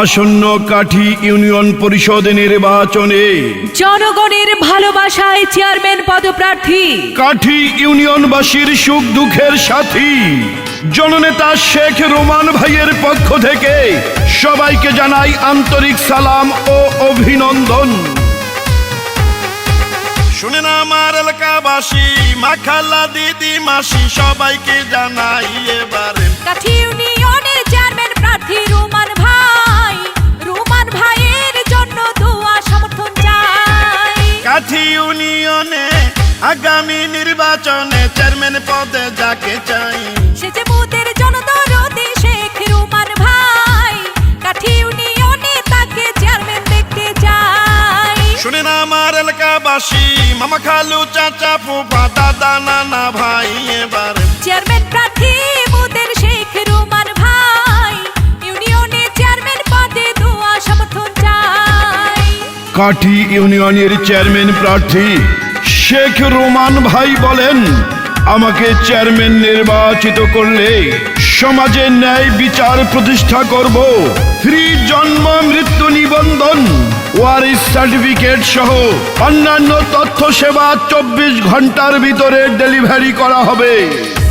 আসন্ন কাঠি ইউনিয়ন পরিষদ নির্বাচনে জনগণের ভালোবাসায় চেয়ারম্যান পদপ্রার্থী, কাঠি ইউনিয়নবাসীর সুখ দুঃখের সাথী জননেতা শেখ রোমান ভাইয়ের পক্ষ থেকে সবাইকে জানাই আন্তরিক সালাম ও অভিনন্দন। শুনেন আমার এলাকাবাসী, মা খালা দিদি মাসি সবাইকে জানাই এবারে কাঠি ইউনিয়নের চেয়ারম্যান প্রার্থী রোমান ভাই, রোমান ভাইয়ের জন্য দোয়া সমর্থন চাই। কাঠি ইউনিয়নে আগামী নির্বাচনে চেয়ারম্যান পদে যাকে চাই, সে যে মোদের জনদরদি শেখ রোমান ভাই, কাঠি ইউনিয়নে তাকে চেয়ারম্যান দেখতে চাই। শুনেন আমার এলাকাবাসী, মামা খালু চাচা ফুফা দাদা নানা ভাই এবারে চেয়ারম্যান প্রার্থী মোদের শেখ রোমান ভাই, ইউনিয়নে চেয়ারম্যান পদে দোয়া সমর্থন চাই। কাঠি ইউনিয়নের চেয়ারম্যান প্রার্থী শেখ রোমান ভাই বলেন, আমাকে চেয়ারম্যান নির্বাচিত করলে সমাজে ন্যায় বিচার প্রতিষ্ঠা করব, ফ্রি জন্ম মৃত্যু নিবন্ধন, ওয়ারিশ সার্টিফিকেট সহ অন্যান্য তথ্য সেবা 24 ঘন্টার ভিতরে ডেলিভারি করা হবে।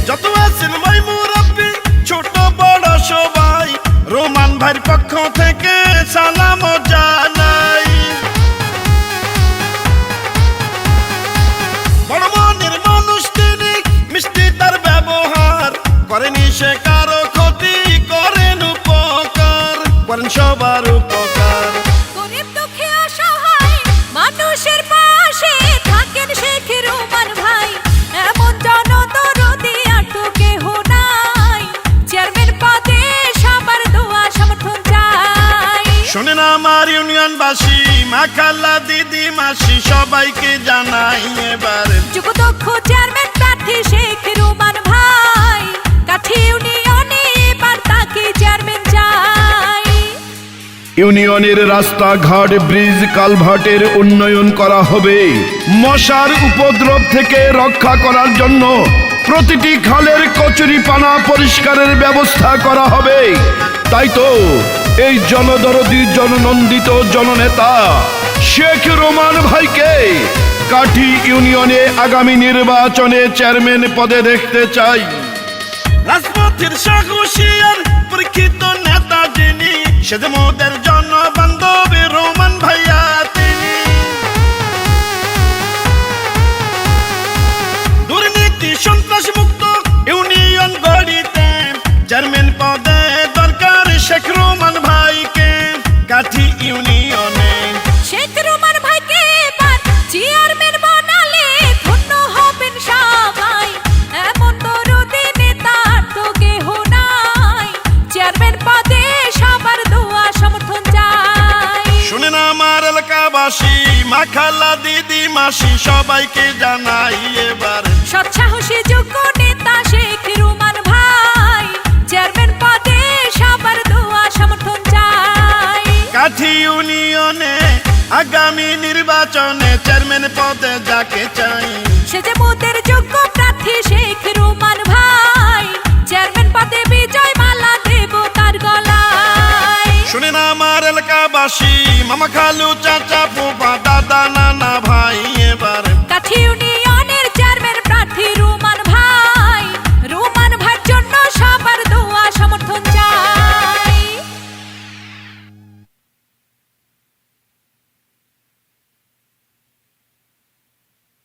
যত আছেন ভাই মুরব্বি ছোট বড় সবাই, রোমান ভাইয়ের পক্ষ থেকে সালাম জানাই। বড় মনের মানুষ তিনি, মিষ্টি তার ব্যবহার, করেনি সে কারো ক্ষতি, করেন উপকার, করেন সবার উপকার। গরিব দুঃখী অসহায় মানুষের পাশে থাকেন শেখ রোমান ভাই, এমন জনদরদি আর তো কেহ নাই, চেয়ারম্যান পদে সবার দোয়া সমর্থন চাই। শোনেন আমার ইউনিয়নবাসী, মা খালা দিদি মাসি সবাইকে জানাই এবারে যোগ্যদক্ষ চেয়ারম্যান প্রার্থী শেখ রোমান ভাই, কাঠি ইউনিয়নে এবার তাকে চেয়ারম্যান চাই। ইউনিয়নের রাস্তাঘাট ব্রিজ কালভার্টের উন্নয়ন করা হবে, মশার উপদ্রব থেকে রক্ষা করার জন্য প্রতিটি খালের কচুরিপানা পরিষ্কারের ব্যবস্থা করা হবে। তাই তো এই জনদরদি জননন্দিত জননেতা শেখ রোমান ভাইকে কাঠি ইউনিয়নে আগামী নির্বাচনে চেয়ারম্যান পদে দেখতে চাই। রাজপথের সাহসী আর পরীক্ষিত নেতা যিনি, সে যে মোদের জনবান্ধবী রোমান ভাইয়া তিনি। দুর্নীতি সন্ত্রাস মুক্ত ইউনিয়ন গড়িতে চেয়ারম্যান পদে দরকার শেখ রোমান ভাইকে কাঠি ইউনিয়নে। শেখ রোমান ভাইকে এবার চেয়ারম্যান বানালে ধন্য হবেন সবাই, এমন দরদি নেতা আর তো কেহ নাই, চেয়ারম্যান পদে সবার দোয়া সমর্থন চাই। শুনেন আমার এলাকাবাসী, মা খালা দিদি মাসি সবাইকে জানাই এবার সৎসাহসী যোগ্য নেতা শেখ রোমান ভাই, চেয়ারম্যান পদে সবার দোয়া সমর্থন চাই। কাঠি ইউনিয়নে আগামী নির্বাচনে চেয়ারম্যান পদে যাকে চাই, সে যে মোদের যোগ্য প্রার্থী শেখ রোমান ভাই, চেয়ারম্যান পদে বিজয় মালা দেব তার গলায়। শুনেন আমার এলাকাবাসী, মামা খালু চাচা ফুফা দাদা নানা